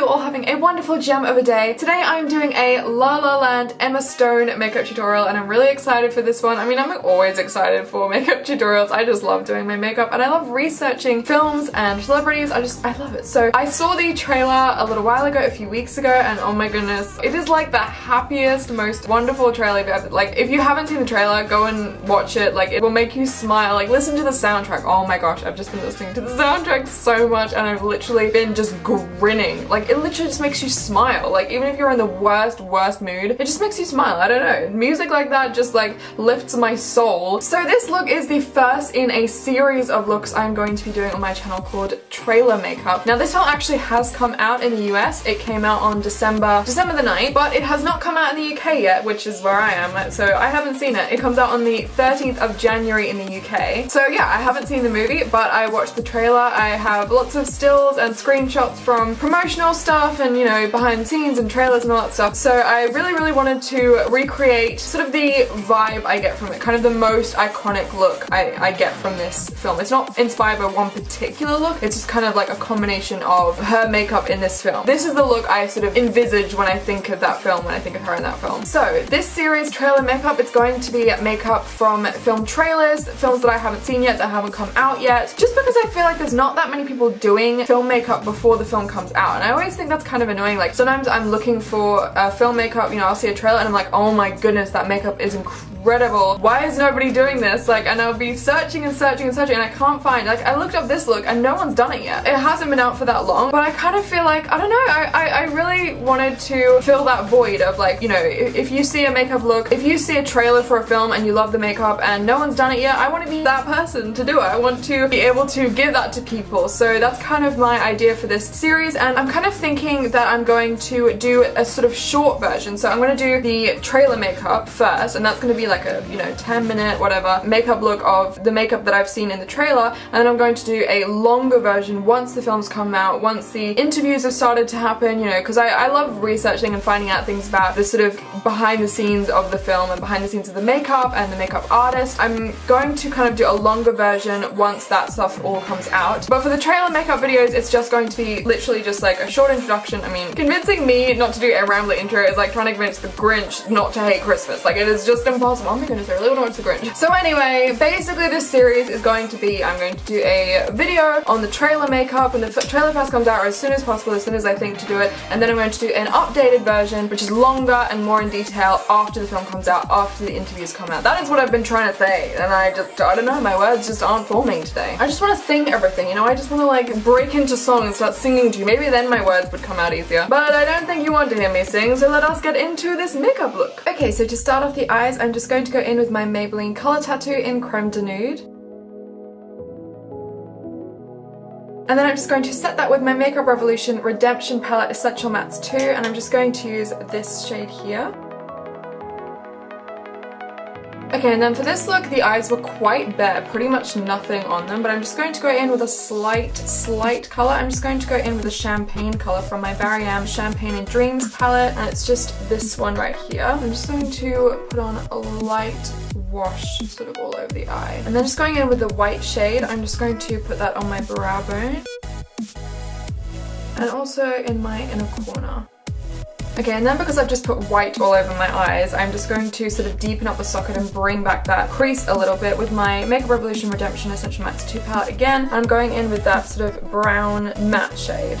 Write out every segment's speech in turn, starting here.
you're all having a wonderful gem of a day. Today I'm doing a La La Land Emma Stone makeup tutorial and I'm really excited for this one. I mean, I'm always excited for makeup tutorials. I just love doing my makeup and I love researching films and celebrities. I love it. So I saw the trailer a little while ago, a few weeks ago, and oh my goodness, it is like the happiest, most wonderful trailer ever. Like, if you haven't seen the trailer, go and watch it. Like, it will make you smile. Like, listen to the soundtrack. Oh my gosh, I've just been listening to the soundtrack so much and I've literally been just grinning. Like, it literally just makes you smile. Like, even if you're in the worst mood, it just makes you smile. I don't know. Music like that just like lifts my soul. So this look is the first in a series of looks I'm going to be doing on my channel called Trailer Makeup. Now this film actually has come out in the US. It came out on December the 9th, but it has not come out in the UK yet, which is where I am. So I haven't seen it. It comes out on the 13th of January in the UK. So yeah, I haven't seen the movie, but I watched the trailer. I have lots of stills and screenshots from promotional stuff and, you know, behind the scenes and trailers and all that stuff. So I really wanted to recreate sort of the vibe I get from it, kind of the most iconic look I get from this film. It's not inspired by one particular look, it's just kind of like a combination of her makeup in this film. This is the look I sort of envisage when I think of that film, when I think of her in that film. So this series, Trailer Makeup, it's going to be makeup from film trailers, films that I haven't seen yet, that haven't come out yet, just because I feel like there's not that many people doing film makeup before the film comes out, and I always think that's kind of annoying. Like, sometimes I'm looking for film makeup, you know, I'll see a trailer and I'm like, oh my goodness, that makeup is incredible. Why is nobody doing this? Like, and I'll be searching and I can't find, like, I looked up this look and no one's done it yet. It hasn't been out for that long, but I kind of feel like, I don't know, I really wanted to fill that void of, like, you know, if you see a makeup look, if you see a trailer for a film and you love the makeup and no one's done it yet, I want to be that person to do it. I want to be able to give that to people. So that's kind of my idea for this series, and I'm kind of thinking that I'm going to do a sort of short version. So I'm going to do the trailer makeup first, and that's going to be like a, you know, 10-minute whatever makeup look of the makeup that I've seen in the trailer, and then I'm going to do a longer version once the films come out, once the interviews have started to happen, you know, because I love researching and finding out things about the sort of behind the scenes of the film and behind the scenes of the makeup and the makeup artist. I'm going to kind of do a longer version once that stuff all comes out. But for the trailer makeup videos, it's just going to be literally just like a short introduction. I mean, convincing me not to do a rambler intro is like trying to convince the Grinch not to hate Christmas. Like, it is just impossible. Oh my goodness, I really want to watch the Grinch. So anyway, basically this series is going to be, I'm going to do a video on the trailer makeup when the trailer first comes out, or as soon as possible, as soon as I think to do it, and then I'm going to do an updated version, which is longer and more in detail after the film comes out, after the interviews come out. That is what I've been trying to say, and I don't know, my words just aren't forming today. I just want to sing everything, you know, I just want to like break into song and start singing to you. Maybe then my words would come out easier. But I don't think you want to hear me sing, so let us get into this makeup look. Okay, so to start off the eyes, I'm just going to go in with my Maybelline Color Tattoo in Creme de Nude. And then I'm just going to set that with my Makeup Revolution Redemption Palette Essential Mattes 2, and I'm just going to use this shade here. Okay, and then for this look, the eyes were quite bare, pretty much nothing on them, but I'm just going to go in with a slight color. I'm just going to go in with a champagne color from my Barry M Champagne and Dreams palette, and it's just this one right here. I'm just going to put on a light wash sort of all over the eye. And then just going in with the white shade, I'm just going to put that on my brow bone and also in my inner corner. Okay, and then because I've just put white all over my eyes, I'm just going to sort of deepen up the socket and bring back that crease a little bit with my Makeup Revolution Redemption Essential Mattes 2 palette again. I'm going in with that sort of brown matte shade.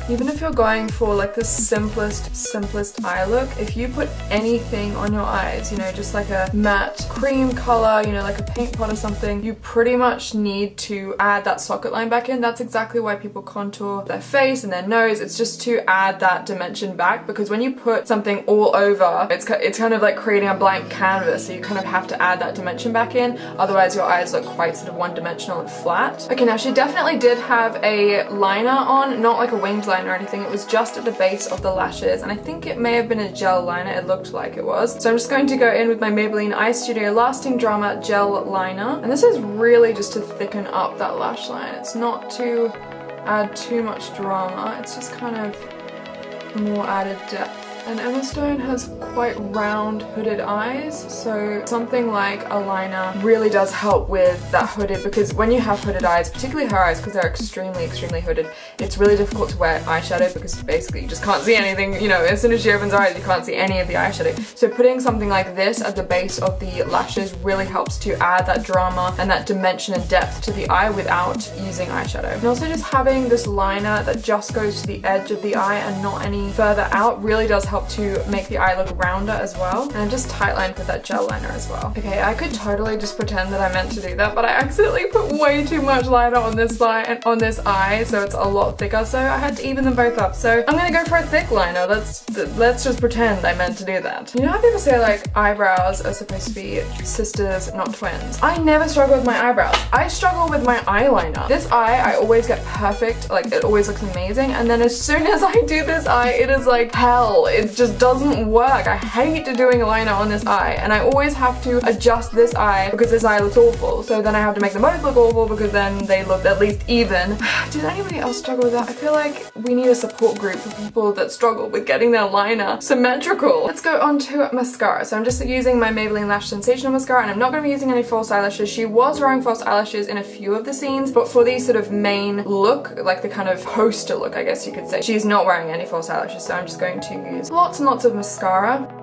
Even if you're going for like the simplest eye look, if you put anything on your eyes, you know, just like a matte cream color, you know, like a paint pot or something, you pretty much need to add that socket line back in. That's exactly why people contour their face and their nose. It's just to add that dimension back, because when you put something all over, it's kind of like creating a blank canvas, so you kind of have to add that dimension back in, otherwise your eyes look quite sort of one-dimensional and flat. Okay, now she definitely did have a liner on, not like a winged liner or anything. It was just at the base of the lashes, and I think it may have been a gel liner. It looked like it was. So I'm just going to go in with my Maybelline Eyestudio Lasting Drama Gel Liner, and this is really just to thicken up that lash line. It's not to add too much drama, it's just kind of more added depth. And Emma Stone has quite round hooded eyes, so something like a liner really does help with that hooded, because when you have hooded eyes, particularly her eyes because they're extremely hooded, it's really difficult to wear eyeshadow because basically you just can't see anything, you know, as soon as she opens her eyes you can't see any of the eyeshadow. So putting something like this at the base of the lashes really helps to add that drama and that dimension and depth to the eye without using eyeshadow. And also just having this liner that just goes to the edge of the eye and not any further out really does help to make the eye look rounder as well. And just tightline with that gel liner as well. Okay, I could totally just pretend that I meant to do that, but I accidentally put way too much liner on this line and on this eye, so it's a lot thicker, so I had to even them both up. So I'm gonna go for a thick liner. Let's just pretend I meant to do that. You know how people say like eyebrows are supposed to be sisters, not twins? I never struggle with my eyebrows. I struggle with my eyeliner. This eye, I always get perfect, like it always looks amazing, and then as soon as I do this eye, it is like hell. It just doesn't work. I hate doing a liner on this eye, and I always have to adjust this eye because this eye looks awful. So then I have to make them both look awful because then they look at least even. Did anybody else struggle with that? I feel like we need a support group for people that struggle with getting their liner symmetrical. Let's go on to mascara. So I'm just using my Maybelline Lash Sensational mascara, and I'm not going to be using any false eyelashes. She was wearing false eyelashes in a few of the scenes, but for the sort of main look, like the kind of poster look, I guess you could say, she's not wearing any false eyelashes. So I'm just going to use lots and lots of mascara.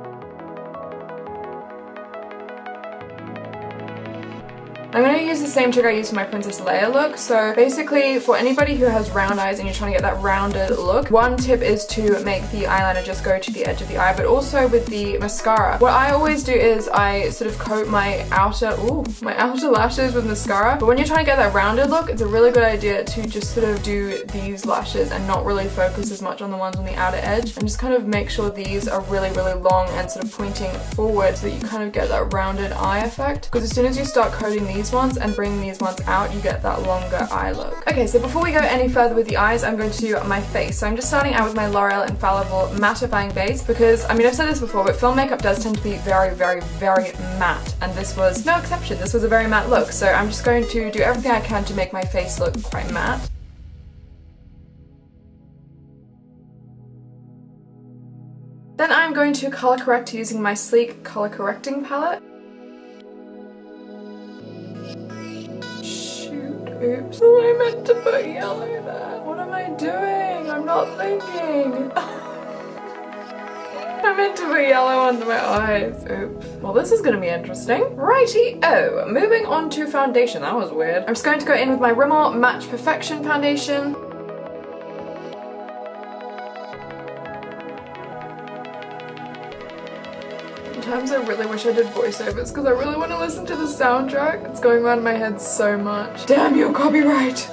I'm going to use the same trick I used for my Princess Leia look. So basically, for anybody who has round eyes and you're trying to get that rounded look, one tip is to make the eyeliner just go to the edge of the eye, but also with the mascara. What I always do is I sort of coat my outer lashes with mascara. But when you're trying to get that rounded look, it's a really good idea to just sort of do these lashes and not really focus as much on the ones on the outer edge, and just kind of make sure these are really long and sort of pointing forward so that you kind of get that rounded eye effect. Because as soon as you start coating these ones and bring these ones out, you get that longer eye look. Okay, so before we go any further with the eyes, I'm going to do my face. So I'm just starting out with my L'Oreal Infallible mattifying base, because I mean, I've said this before, but film makeup does tend to be very matte, and this was no exception. This was a very matte look, so I'm just going to do everything I can to make my face look quite matte. Then I'm going to color correct using my sleek color correcting palette. Oops, I meant to put yellow there. What am I doing? I'm not thinking. I meant to put yellow under my eyes. Oops. Well, this is gonna be interesting. Righty-o. Moving on to foundation. That was weird. I'm just going to go in with my Rimmel Match Perfection foundation. Sometimes I really wish I did voiceovers because I really want to listen to the soundtrack. It's going around my head so much. Damn you, copyright!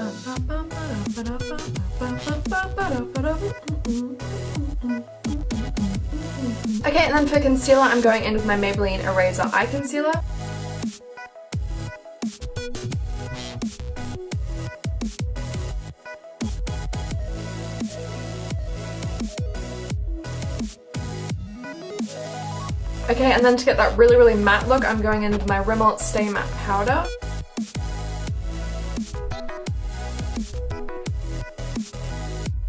Okay, and then for concealer, I'm going in with my Maybelline Eraser Eye Concealer. Okay, and then to get that really matte look, I'm going in with my Rimmel Stay Matte Powder.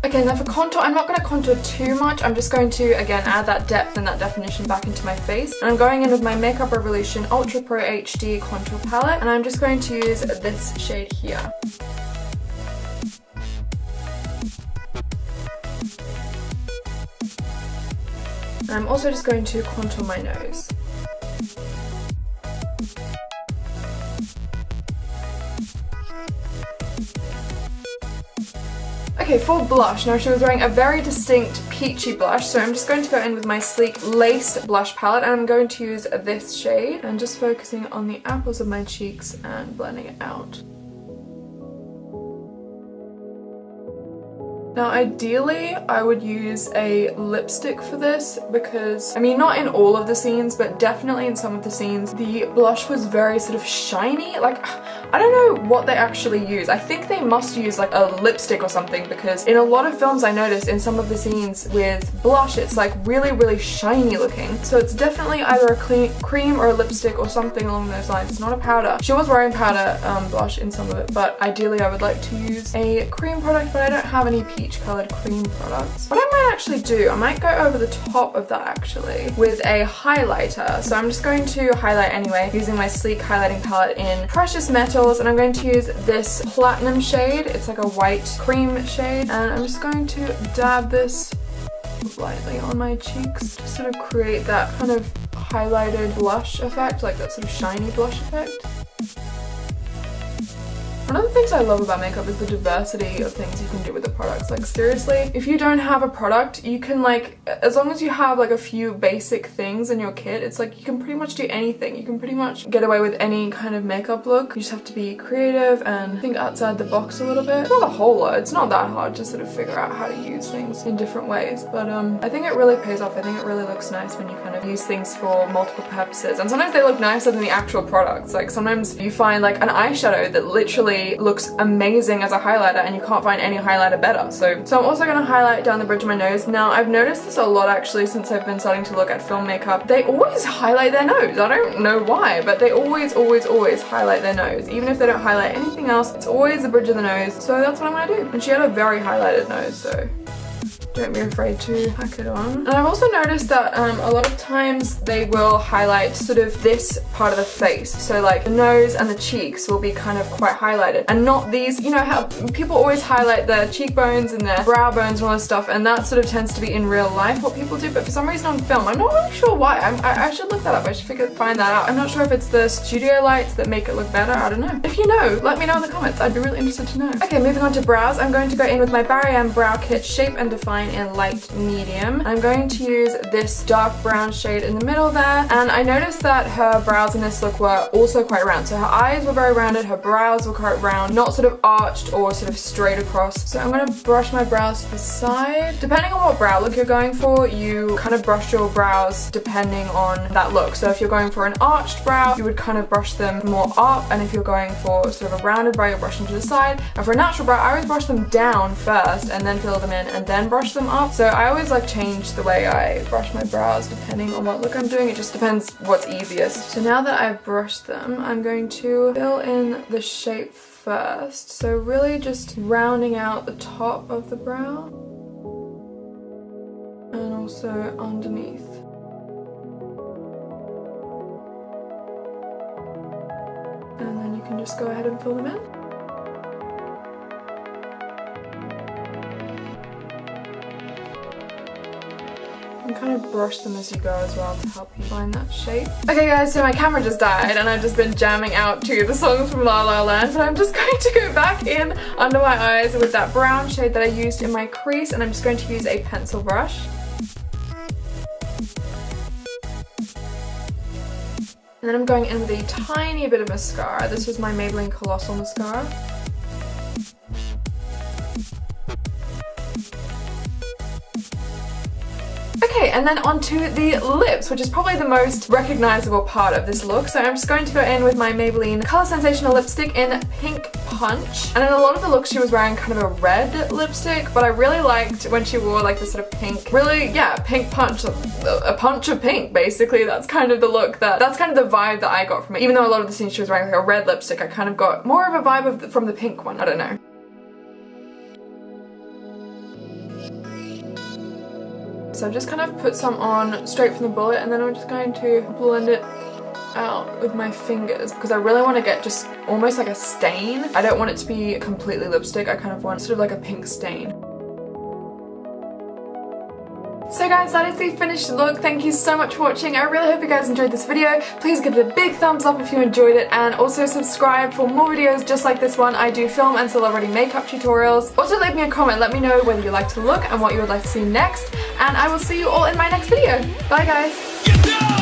Okay, and then for contour, I'm not going to contour too much. I'm just going to, again, add that depth and that definition back into my face. And I'm going in with my Makeup Revolution Ultra Pro HD Contour Palette, and I'm just going to use this shade here. I'm also just going to contour my nose. Okay, for blush, now she was wearing a very distinct peachy blush, so I'm just going to go in with my sleek lace blush palette, and I'm going to use this shade and just focusing on the apples of my cheeks and blending it out. Now ideally I would use a lipstick for this because, I mean, not in all of the scenes, but definitely in some of the scenes, the blush was very sort of shiny. Like, I don't know what they actually use. I think they must use like a lipstick or something, because in a lot of films I noticed in some of the scenes with blush, it's like really shiny looking. So it's definitely either a cream or a lipstick or something along those lines. It's not a powder. She was wearing powder blush in some of it, but ideally I would like to use a cream product, but I don't have any peach colored cream products. What I might actually do, I might go over the top of that actually with a highlighter. So I'm just going to highlight anyway using my sleek highlighting palette in Precious Metals, and I'm going to use this platinum shade. It's like a white cream shade, and I'm just going to dab this lightly on my cheeks to sort of create that kind of highlighted blush effect, like that sort of shiny blush effect. One of the things I love about makeup is the diversity of things you can do with the products. Like seriously, if you don't have a product, you can like, as long as you have like a few basic things in your kit, it's like you can pretty much do anything. You can pretty much get away with any kind of makeup look. You just have to be creative and think outside the box a little bit. Not a whole lot, it's not that hard to sort of figure out how to use things in different ways, but I think it really pays off. I think it really looks nice when you kind of use things for multiple purposes, and sometimes they look nicer than the actual products. Like sometimes you find like an eyeshadow that literally looks amazing as a highlighter and you can't find any highlighter better. So I'm also going to highlight down the bridge of my nose. Now I've noticed this a lot actually since I've been starting to look at film makeup. They always highlight their nose. I don't know why, but they always highlight their nose. Even if they don't highlight anything else, it's always the bridge of the nose. So that's what I'm going to do. And she had a very highlighted nose, so don't be afraid to pack it on. And I've also noticed that a lot of times they will highlight sort of this part of the face. So like the nose and the cheeks will be kind of quite highlighted, and not these, you know how people always highlight their cheekbones and their brow bones and all this stuff, and that sort of tends to be in real life what people do, but for some reason on film, I'm not really sure why. I should look that up. I should find that out. I'm not sure if it's the studio lights that make it look better. I don't know. If you know, let me know in the comments. I'd be really interested to know. Okay, moving on to brows. I'm going to go in with my Barry M Brow Kit Shape and Define in light medium. I'm going to use this dark brown shade in the middle there, and I noticed that her brows in this look were also quite round. So her eyes were very rounded, her brows were quite round, not sort of arched or sort of straight across. So I'm going to brush my brows to the side. Depending on what brow look you're going for, you kind of brush your brows depending on that look. So if you're going for an arched brow, you would kind of brush them more up, and if you're going for sort of a rounded brow, you'll brush them to the side. And for a natural brow, I always brush them down first and then fill them in and then brush them up. So I always like change the way I brush my brows depending on what look I'm doing. It just depends what's easiest. So now that I've brushed them, I'm going to fill in the shape first. So really just rounding out the top of the brow and also underneath. And then you can just go ahead and fill them in. And kind of brush them as you go as well to help you find that shape. Okay guys, so my camera just died and I've just been jamming out to the songs from La La Land, but I'm just going to go back in under my eyes with that brown shade that I used in my crease, and I'm just going to use a pencil brush. And then I'm going in with a tiny bit of mascara. This is my Maybelline Colossal mascara. Okay, and then onto the lips, which is probably the most recognizable part of this look. So I'm just going to go in with my Maybelline Color Sensational lipstick in Pink Punch. And in a lot of the looks she was wearing kind of a red lipstick, but I really liked when she wore like this sort of pink, really, yeah, pink punch, a punch of pink, basically. That's kind of the look, that's kind of the vibe that I got from it. Even though a lot of the scenes she was wearing like a red lipstick, I kind of got more of a vibe from the pink one, I don't know. So I've just kind of put some on straight from the bullet, and then I'm just going to blend it out with my fingers because I really want to get just almost like a stain. I don't want it to be completely lipstick, I kind of want sort of like a pink stain. So guys, that is the finished look. Thank you so much for watching. I really hope you guys enjoyed this video. Please give it a big thumbs up if you enjoyed it, and also subscribe for more videos just like this one. I do film and celebrity makeup tutorials. Also leave me a comment, let me know whether you like to look and what you would like to see next, and I will see you all in my next video. Bye guys!